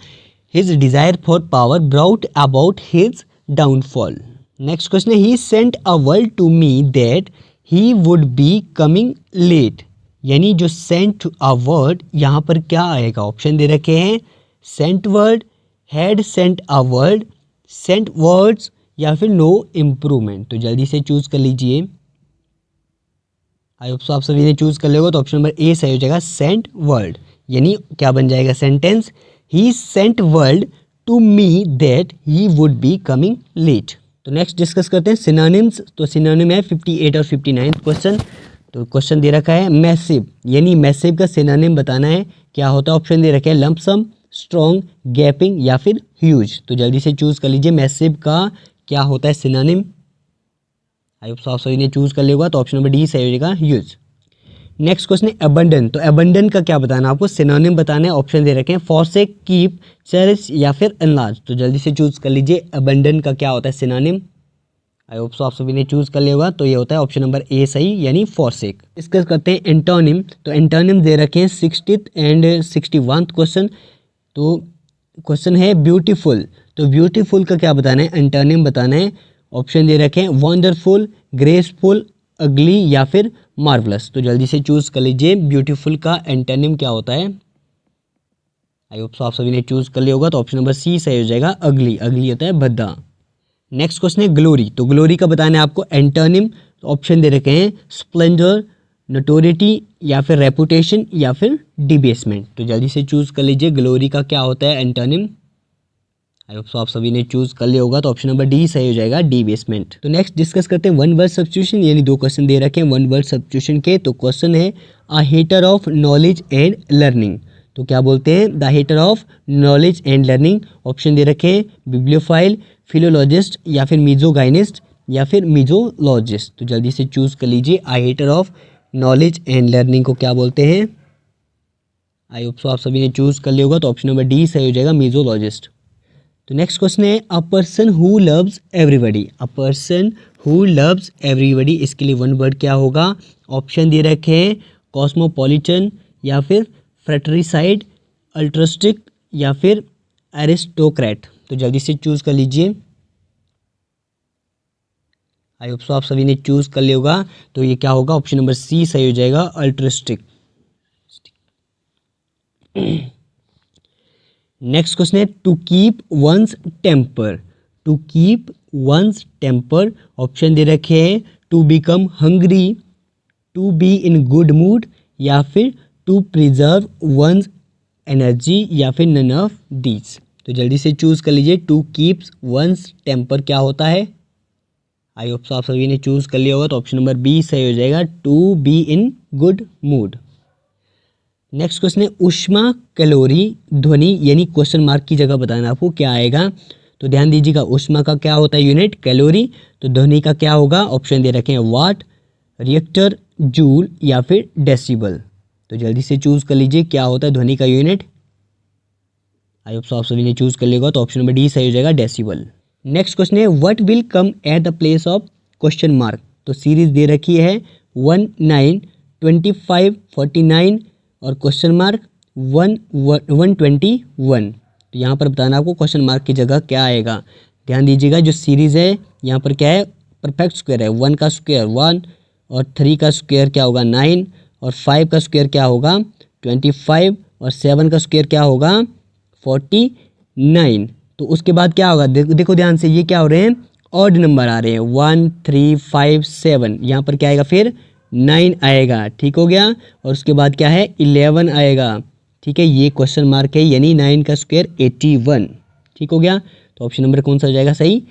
his desire for power brought about his downfall. Next question है, he sent a word to me that he would be coming late, यानी जो सेंट अ वर्ड, यहाँ पर क्या आएगा, ऑप्शन दे रखे हैं sent word, had sent a word, sent words या फिर नो इम्प्रूवमेंट। तो जल्दी से चूज कर लीजिए। आई होप सो आप सभी ने चूज कर लिया होगा। तो ऑप्शन नंबर ए सही हो जाएगा, सेंट वर्ल्ड। यानी क्या बन जाएगा sentence, he sent world to me that he would be coming late. तो नेक्स्ट डिस्कस करते हैं सिनोनिम्स। तो सिनोनिम है 58 और 59 क्वेश्चन। तो क्वेश्चन दे रखा है मैसिव, यानी मैसिव का सिनोनिम बताना है, क्या होता है। ऑप्शन दे रखे हैं लंपसम, स्ट्रॉन्ग, गैपिंग या फिर ह्यूज। तो जल्दी से चूज कर लीजिए मैसिव का क्या होता है सिनोनिम। आई होप सो आप सभी ने चूज कर लिया होगा। तो ऑप्शन नंबर डी सही हो जाएगा, ह्यूज। नेक्स्ट क्वेश्चन है अबंडेंट। तो अबंडेंट का क्या बताना है आपको, सिनोनिम बताना है। ऑप्शन दे रखे हैं फॉरसेक, कीप, चेरिश या फिर एनलार्ज। तो जल्दी से चूज कर लीजिए अबंडेंट का क्या होता है सिनोनिम। आई होप सो आप सभी ने चूज कर लिया होगा। तो ये होता है ऑप्शन नंबर ए सही, यानी फॉरसेक। डिस्कस करते हैं एंटोनिम। तो एंटोनिम दे रखे हैं 60th एंड 61th क्वेश्चन। तो क्वेश्चन है ब्यूटीफुल। तो ब्यूटीफुल का क्या बताना है, एंटोनिम बताना है। ऑप्शन दे रखे हैं वंडरफुल, ग्रेसफुल, अगली या फिर मार्वलस। तो जल्दी से चूज कर लीजिए ब्यूटीफुल का एंटोनिम क्या होता है। आई होप सो आप सभी ने चूज कर लिया होगा। तो ऑप्शन नंबर सी सही हो जाएगा, अगली। अगली होता है भद्दा। नेक्स्ट क्वेश्चन है ग्लोरी। तो ग्लोरी का बताना है आपको एंटोनिम। तो ऑप्शन दे रखे हैं स्प्लेंडर, नोटोरिटी या फिर रेपुटेशन या फिर डिबेसमेंट। तो जल्दी से चूज कर लीजिए ग्लोरी का क्या होता है एंटोनिम। आई होप सो आप सभी ने चूज कर लिया होगा। तो ऑप्शन नंबर डी सही हो जाएगा, डिबेसमेंट। तो नेक्स्ट डिस्कस करते हैं वन वर्ड सब्स्टिट्यूशन, यानी दो क्वेश्चन दे रखे हैं वन वर्ड सब्स्टिट्यूशन के। तो क्वेश्चन है a hater of knowledge and learning. तो क्या बोलते हैं, the hater of knowledge and learning. Option दे रखे हैं बिब्लियोफाइल, फिलोलॉजिस्ट या फिर मिजोगाइनिस्ट या फिर मिजोलॉजिस्ट। तो जल्दी से चूज कर लीजिए a hater of knowledge and learning को क्या बोलते हैं। आई होप सो आप सभी ने चूज कर लिया होगा। तो ऑप्शन नंबर डी सही हो जाएगा, मिजोलॉजिस्ट। तो नेक्स्ट क्वेश्चन है a person who loves everybody. A person who loves everybody, इसके लिए वन वर्ड क्या होगा। ऑप्शन दे रखे हैं कॉस्मोपॉलिटन या फिर फ्रेटरिसाइड, अल्ट्रस्टिक या फिर एरिस्टोक्रेट। तो जल्दी से चूज कर लीजिए। आई होप सो आप सभी ने चूज कर लिया होगा। तो ये क्या होगा, ऑप्शन नंबर सी सही हो जाएगा, अल्ट्रस्टिक। नेक्स्ट क्वेश्चन है to keep one's temper. To keep one's temper, option दे रखे हैं to become hungry, to be in good mood या फिर टू प्रिजर्व वंस एनर्जी या फिर नन ऑफ दीज। तो जल्दी से चूज कर लीजिए टू कीप्स वंस टेम्पर क्या होता है। आई होप सो आप सभी ने चूज कर लिया होगा। तो ऑप्शन नंबर बी सही हो जाएगा, to be in good mood. Next question है उष्मा कैलोरी ध्वनि, यानी क्वेश्चन मार्क की जगह बताना आपको क्या आएगा। तो ध्यान दीजिएगा उष्मा का क्या होता है यूनिट, कैलोरी। तो ध्वनि का क्या होगा, ऑप्शन दे रखे हैं वाट, रिएक्टर, जूल या फिर डेसिबल। तो जल्दी से चूज कर लीजिए क्या होता है ध्वनि का यूनिट। आई होप सो आप सभी ने चूज कर लिया, तो ऑप्शन नंबर डी सही हो जाएगा, डेसिबल। नेक्स्ट क्वेश्चन है what will come at the place of question mark. तो सीरीज दे रखी है 1, 9, 25, 49 और क्वेश्चन मार्क 121। तो यहाँ पर बताना आपको क्वेश्चन मार्क की जगह क्या आएगा। ध्यान दीजिएगा जो सीरीज है यहाँ पर क्या है, परफेक्ट स्क्वायर है। 1 का स्क्वायर 1 और 3 का स्क्वायर क्या होगा 9 और 5 का स्क्वायर क्या होगा 25 और 7 का स्क्वायर क्या होगा 49। तो उसके बाद क्या होगा, देखो ध्यान से, ये क्या हो रहे हैं, ऑड नंबर आ रहे हैं 1, 3, 5, 7। यहाँ पर क्या आएगा फिर 9 आएगा, ठीक हो गया। और उसके बाद क्या है 11 आएगा, ठीक है। ये क्वेश्चन मार्क है, यानी 9 का स्क्वायर 81, ठीक हो गया। तो ऑप्शन नंबर कौन सा हो जाएगा सही,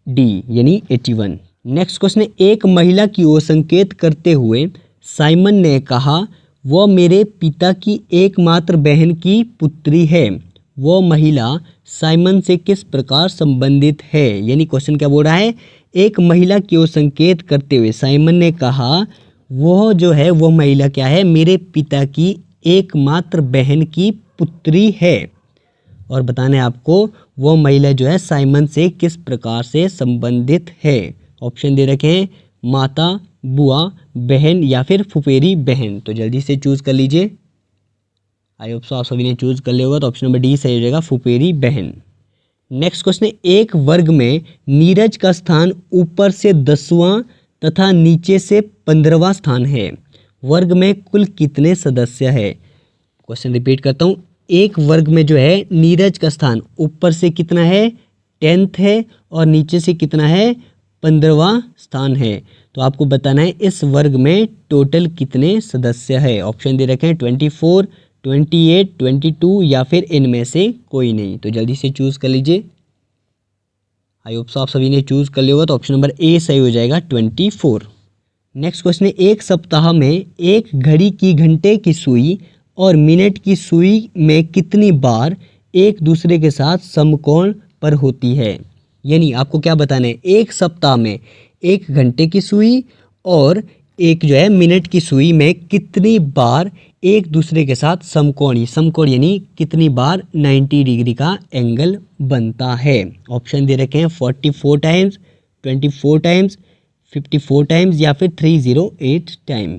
डी, यानी 81। नेक्स्ट क्वेश्चन है एक महिला की ओर संकेत करते हुए साइमन ने कहा वह मेरे पिता की एकमात्र बहन की पुत्री है। वो महिला साइमन से किस प्रकार संबंधित है। यानी क्वेश्चन क्या बोल रहा है, एक महिला की ओर संकेत करते हुए साइमन ने कहा वह जो है वो महिला क्या है, मेरे पिता की एकमात्र बहन की पुत्री है। और बताना है आपको वो महिला जो है साइमन से किस प्रकार से संबंधित है। ऑप्शन दे रखे हैं माता, बुआ, बहन या फिर फुफेरी बहन। तो जल्दी से चूज कर लीजिए। आई होप सो आप सभी ने चूज कर लिया होगा। तो ऑप्शन नंबर डी सही हो जाएगा, फुफेरी बहन। नेक्स्ट क्वेश्चन है एक वर्ग में नीरज का स्थान ऊपर से 10वां तथा नीचे से 15वां स्थान है। वर्ग में कुल कितने सदस्य है। क्वेश्चन रिपीट करता हूँ, एक वर्ग में जो है नीरज का स्थान ऊपर से कितना है 10th है और नीचे से कितना है 15वां स्थान है। तो आपको बताना है इस वर्ग में टोटल कितने सदस्य है। ऑप्शन दे रखे हैं 24, 28, 22 या फिर इनमें से कोई नहीं। तो जल्दी से चूज कर लीजिए। आई होप सो आप सभी ने चूज कर लिया होगा। तो ऑप्शन नंबर ए सही हो जाएगा 24। नेक्स्ट क्वेश्चन है, एक सप्ताह में एक घड़ी की घंटे की सुई और मिनट की सुई में कितनी बार एक दूसरे के साथ समकोण पर होती है। यानी आपको क्या बताना है, एक सप्ताह में एक घंटे की सुई और एक जो है मिनट की सुई में कितनी बार एक दूसरे के साथ समकोण यानी कितनी बार 90 डिग्री का एंगल बनता है। ऑप्शन दे रखे हैं 44 टाइम्स, 24 टाइम्स, 54 टाइम्स या फिर 308 टाइम।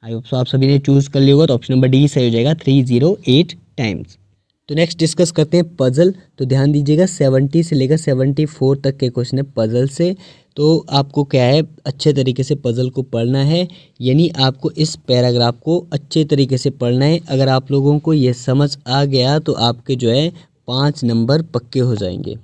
आई होप सो आप सभी ने चूज कर लिया होगा। तो ऑप्शन नंबर डी सही हो जाएगा 308 टाइम्स। तो नेक्स्ट डिस्कस करते हैं पजल। तो ध्यान दीजिएगा 70 से लेकर 74 तक के क्वेश्चन है पजल से। तो आपको क्या है, अच्छे तरीके से पजल को पढ़ना है, यानी आपको इस पैराग्राफ को अच्छे तरीके से पढ़ना है। अगर आप लोगों को ये समझ आ गया तो आपके जो है 5 नंबर पक्के हो जाएंगे।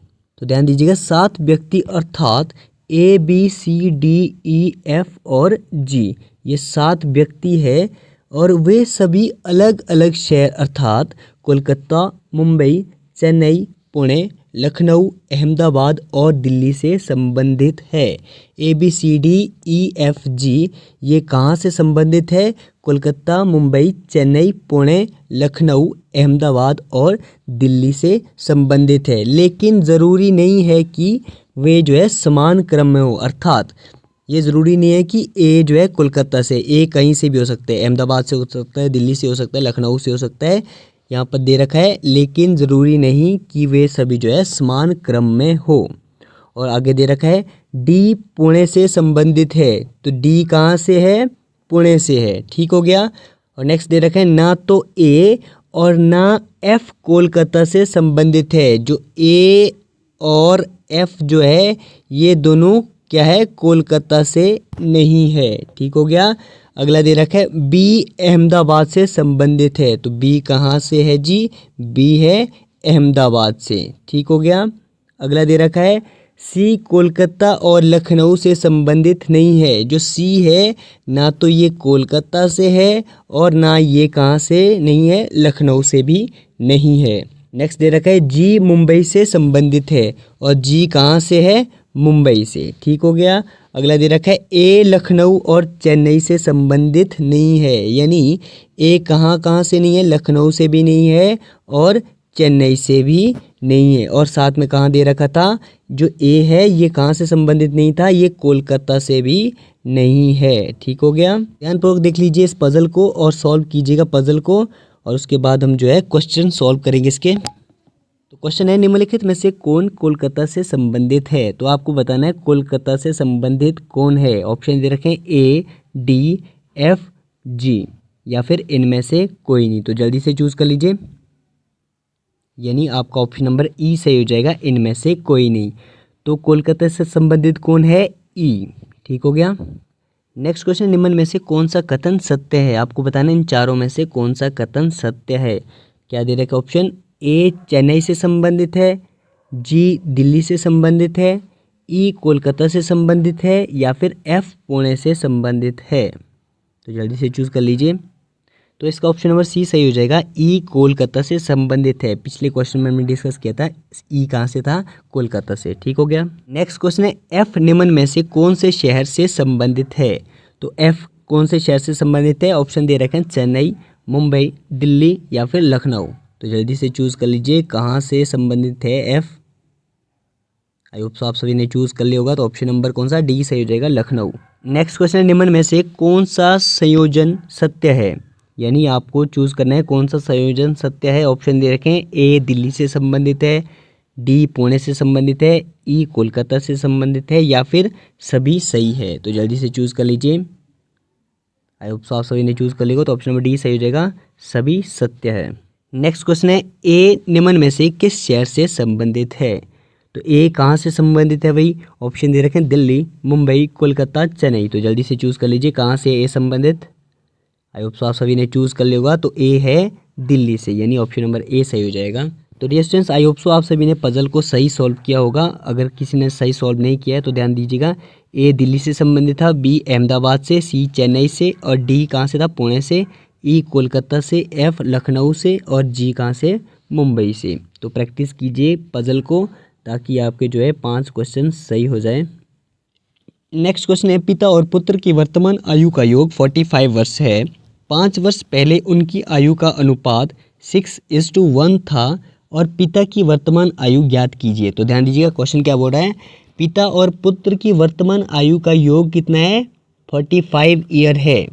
तो ध्यान दीजिएगा 7 व्यक्ति अर्थात A B C D E F और G, ये 7 व्यक्ति है और वे सभी अलग अलग शहर अर्थात कोलकाता, मुंबई, चेन्नई, पुणे, लखनऊ, अहमदाबाद और दिल्ली से संबंधित है। A B C D E F G ये कहाँ से संबंधित है, कोलकाता, मुंबई, चेन्नई, पुणे, लखनऊ, अहमदाबाद और दिल्ली से संबंधित है। लेकिन ज़रूरी नहीं है कि वे जो है समान क्रम में हो, अर्थात ये ज़रूरी नहीं है कि ए जो है कोलकाता से, ए कहीं से भी हो सकते हैं, अहमदाबाद से हो सकता है, दिल्ली से हो सकता है, लखनऊ से हो सकता है, यहाँ पर दे रखा है। लेकिन ज़रूरी नहीं कि वे सभी जो है समान क्रम में हो। और आगे दे रखा है डी पुणे से संबंधित है। तो डी कहाँ से है, पुणे से है, ठीक हो गया। और नेक्स्ट दे रखा है ना तो ए और ना एफ कोलकाता से संबंधित है। जो ए और एफ जो है ये दोनों क्या है, कोलकाता से नहीं है, ठीक हो गया। अगला दे रखा है बी अहमदाबाद से संबंधित है। तो बी कहाँ से है जी, बी है अहमदाबाद से, ठीक हो गया। अगला दे रखा है सी कोलकाता और लखनऊ से संबंधित नहीं है। जो सी है ना तो ये कोलकाता से है और ना ये कहाँ से नहीं है, लखनऊ से भी नहीं है। नेक्स्ट दे रखा है जी मुंबई से संबंधित है और जी कहाँ से है, मुंबई से, ठीक हो गया। अगला दे रखा है ए लखनऊ और चेन्नई से संबंधित नहीं है। यानी ए कहाँ कहाँ से नहीं है, लखनऊ से भी नहीं है और चेन्नई से भी नहीं है। और साथ में कहाँ दे रखा था, जो ए है ये कहाँ से संबंधित नहीं था, ये कोलकाता से भी नहीं है, ठीक हो गया। ध्यानपूर्वक देख लीजिए इस पजल को और सॉल्व कीजिएगा पजल को, और उसके बाद हम जो है क्वेश्चन सॉल्व करेंगे इसके। तो क्वेश्चन है निम्नलिखित में से कौन कोलकाता से संबंधित है। तो आपको बताना है कोलकाता से संबंधित कौन है। ऑप्शन दे रखे हैं ए डी एफ जी या फिर इनमें से कोई नहीं। तो जल्दी से चूज कर लीजिए, यानी आपका ऑप्शन नंबर ई सही हो जाएगा, इनमें से कोई नहीं। तो कोलकाता से संबंधित कौन है, ई, ठीक हो गया। नेक्स्ट क्वेश्चन, निम्न में से कौन सा कथन सत्य है। आपको बताना इन चारों में से कौन सा कथन सत्य है। क्या दे रखा ऑप्शन, ए चेन्नई से संबंधित है, जी दिल्ली से संबंधित है, ई कोलकाता से संबंधित है या फिर एफ पुणे से संबंधित है। तो जल्दी से चूज कर लीजिए। तो इसका ऑप्शन नंबर सी सही हो जाएगा, ई कोलकाता से संबंधित है। पिछले क्वेश्चन में हमने डिस्कस किया था ई कहाँ से था, कोलकाता से, ठीक हो गया। नेक्स्ट क्वेश्चन है एफ निम्न में से कौन से शहर से संबंधित है। तो एफ कौन से शहर से संबंधित है। ऑप्शन दे रखे हैं चेन्नई, मुंबई, दिल्ली या फिर लखनऊ। तो जल्दी से चूज कर लीजिए कहाँ से संबंधित है एफ। आई होप सो आप सभी ने चूज कर लिया होगा। तो ऑप्शन नंबर कौन सा, डी सही हो जाएगा, लखनऊ। नेक्स्ट क्वेश्चन है निम्न में से कौन सा संयोजन सत्य है। यानी आपको चूज करना है कौन सा संयोजन सत्य है। ऑप्शन दे रखे हैं ए दिल्ली से संबंधित है, डी पुणे से संबंधित है, ई कोलकाता से संबंधित है या फिर सभी सही है। तो जल्दी से चूज कर लीजिए। आई होप सो आप सभी ने चूज कर लिया। तो ऑप्शन नंबर डी सही हो जाएगा, सभी सत्य है। नेक्स्ट क्वेश्चन है ए निम्न में से किस शहर से संबंधित है। तो ए कहाँ से संबंधित है भाई। ऑप्शन दे रखे हैं दिल्ली, मुंबई, कोलकाता, चेन्नई। तो जल्दी से चूज कर लीजिए कहाँ से ए संबंधित। आई होप सो आप सभी ने चूज़ कर लिया होगा। तो ए है दिल्ली से, यानी ऑप्शन नंबर ए सही हो जाएगा। तो dear students, I hope so आप सभी ने पजल को सही सॉल्व किया होगा। अगर किसी ने सही सॉल्व नहीं किया है तो ध्यान दीजिएगा। ए दिल्ली से संबंधित था, बी अहमदाबाद से, सी चेन्नई से और डी कहाँ से था, पुणे से, ई कोलकाता से, एफ लखनऊ से और जी कहाँ से, मुंबई से। तो प्रैक्टिस कीजिए पजल को ताकि आपके जो है 5 क्वेश्चन सही हो जाए। नेक्स्ट क्वेश्चन है, पिता और पुत्र की वर्तमान आयु का योग 45 वर्ष है। 5 वर्ष पहले उनकी आयु का अनुपात 6:1 था और पिता की वर्तमान आयु ज्ञात कीजिए। तो ध्यान दीजिएगा क्वेश्चन क्या बोल रहा है, पिता और पुत्र की वर्तमान आयु का योग कितना है, 45 ईयर है।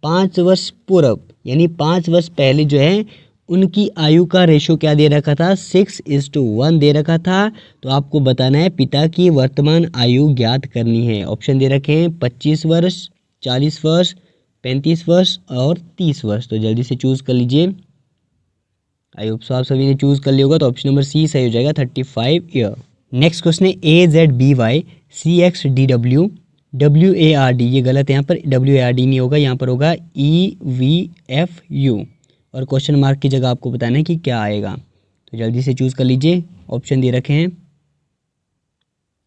5 वर्ष पूर्व यानी 5 वर्ष पहले जो है उनकी आयु का रेशो क्या दे रखा था, 6:1 दे रखा था। तो आपको बताना है पिता की वर्तमान आयु ज्ञात करनी है। ऑप्शन दे रखे हैं 25 वर्ष, 40 वर्ष, 35 वर्ष और 30 वर्ष। तो जल्दी से चूज़ कर लीजिए। आई होप सो आप सभी ने चूज़ कर लिया होगा। तो ऑप्शन नंबर सी सही हो जाएगा, 35 ईयर। नेक्स्ट क्वेश्चन है, AZBY CXDW WARD, ये गलत है, यहाँ पर WARD नहीं होगा, यहाँ पर होगा EVFU और क्वेश्चन मार्क की जगह आपको बताना है कि क्या आएगा। तो जल्दी से चूज़ कर लीजिए। ऑप्शन दे रखे हैं,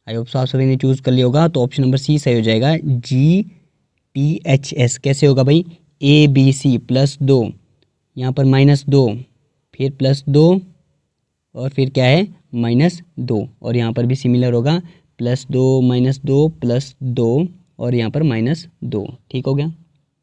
आई होप सो आप सभी ने चूज़ कर लिया होगा। तो ऑप्शन नंबर सी सही हो जाएगा, GTHS। कैसे होगा भाई, ABC +2, यहाँ पर -2, फिर +2 और फिर क्या है -2 और यहाँ पर भी सिमिलर होगा, +2 -2 +2 और यहाँ पर -2। ठीक हो गया।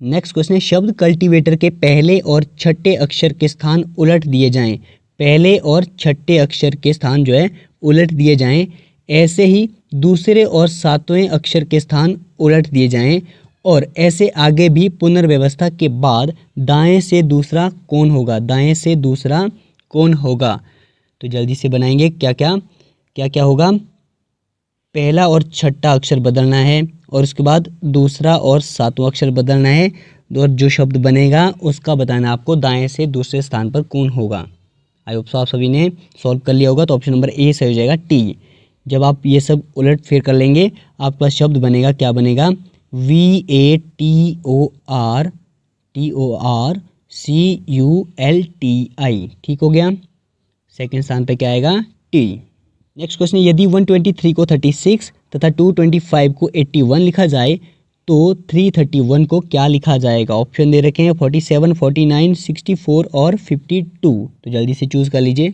नेक्स्ट क्वेश्चन है, शब्द कल्टीवेटर के पहले और छठे अक्षर के स्थान उलट दिए जाएं। पहले और छठे अक्षर के स्थान जो है उलट दिए जाएं। ऐसे ही दूसरे और सातवें अक्षर के स्थान उलट दिए जाएं और ऐसे आगे भी पुनर्व्यवस्था के बाद दाएं से दूसरा कौन होगा, दाएं से दूसरा कौन होगा। तो जल्दी से बनाएंगे, क्या क्या होगा, पहला और छठा अक्षर बदलना है और उसके बाद दूसरा और सातवां अक्षर बदलना है और जो शब्द बनेगा उसका बताना आपको दाएं से दूसरे स्थान पर कौन होगा। आई होप सो आप सभी ने सॉल्व कर लिया होगा। तो ऑप्शन नंबर ए सही हो जाएगा, टी। जब आप ये सब उलट फेर कर लेंगे आपका शब्द बनेगा, क्या बनेगा, VATORCULTI। ठीक हो गया। सेकेंड स्थान पे क्या आएगा, टी। नेक्स्ट क्वेश्चन, यदि 123 को 36 तथा 225 को 81 लिखा जाए तो 331 को क्या लिखा जाएगा। ऑप्शन दे रखे हैं 47, 49, 64 और 52। तो जल्दी से चूज़ कर लीजिए।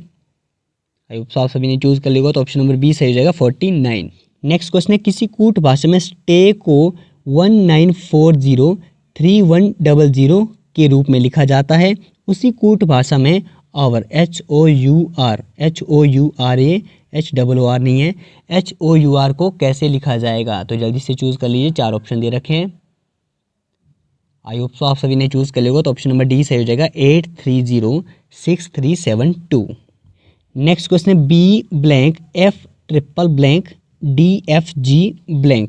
आई होप आप सभी ने चूज़ कर लिया। तो ऑप्शन नंबर बी सही हो जाएगा, 49। नेक्स्ट क्वेश्चन है, किसी कूट भाषा में स्टे को 19403100 के रूप में लिखा जाता है। उसी कूट भाषा में आवर HOUR नहीं है, HOUR को कैसे लिखा जाएगा। तो जल्दी से चूज़ कर लीजिए। 4 ऑप्शन दे रखे हैं। आई होप सो आप सभी ने चूज़ कर लिया। तो ऑप्शन नंबर डी सही हो जाएगा, 830632। नेक्स्ट क्वेश्चन है, B_F_DFG।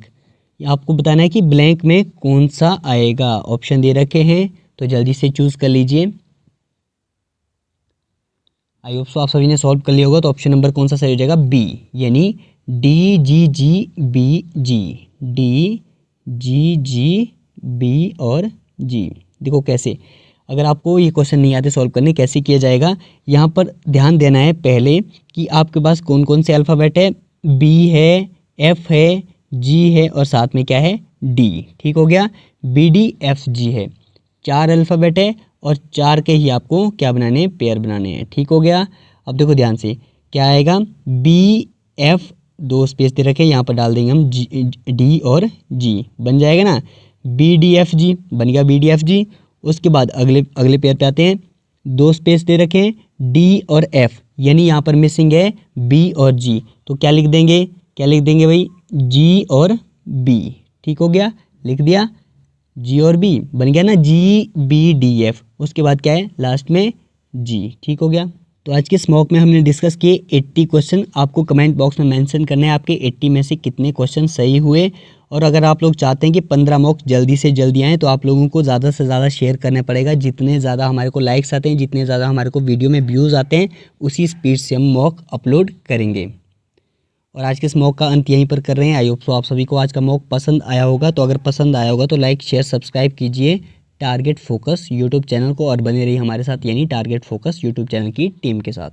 आपको बताना है कि ब्लैंक में कौन सा आएगा। ऑप्शन दे रखे हैं तो जल्दी से चूज़ कर लीजिए। आई होप सो आप सभी ने सॉल्व कर लिया होगा। तो ऑप्शन नंबर कौन सा सही हो जाएगा, बी, यानी DGGBG, DGGB और जी। देखो कैसे, अगर आपको ये क्वेश्चन नहीं आते सॉल्व करने कैसे किया जाएगा, यहाँ पर ध्यान देना है पहले कि आपके पास कौन कौन से अल्फ़ाबेट है, बी है, एफ है, जी है और साथ में क्या है, डी। ठीक हो गया, BDFG है। 4 अल्फ़ाबेट है और 4 के ही आपको क्या बनाने हैं, पेयर बनाने हैं। ठीक हो गया। अब देखो ध्यान से क्या आएगा, BF 2 स्पेस दे रखे, यहाँ पर डाल देंगे हम D और G, बन जाएगा ना, BDFG बन गया, BDFG। उसके बाद अगले पेयर पे आते हैं, 2 स्पेस दे रखे हैं, D और F, यानी यहाँ पर मिसिंग है B और G। तो क्या लिख देंगे भाई, G और B। ठीक हो गया, लिख दिया, G और B बन गया ना, GBDF। उसके बाद क्या है लास्ट में G। ठीक हो गया। तो आज के स्मॉक में हमने डिस्कस किए 80 क्वेश्चन। आपको कमेंट बॉक्स में मेंशन करना है आपके 80 में से कितने क्वेश्चन सही हुए। और अगर आप लोग चाहते हैं कि 15 मॉक जल्दी से जल्दी आएँ तो आप लोगों को ज़्यादा से ज़्यादा शेयर करना पड़ेगा। जितने ज़्यादा हमारे को लाइक्स आते हैं, जितने ज़्यादा हमारे को वीडियो में व्यूज़ आते हैं, उसी स्पीड से हम मॉक अपलोड करेंगे। और आज के इस मॉक का अंत यहीं पर कर रहे हैं। आई होप सो आप सभी को आज का मॉक पसंद आया होगा। तो अगर पसंद आया होगा तो लाइक शेयर सब्सक्राइब कीजिए। टारगेट फोकस यूट्यूब चैनल को और बने रहिए हमारे साथ, यानी टारगेट फोकस यूट्यूब चैनल की टीम के साथ।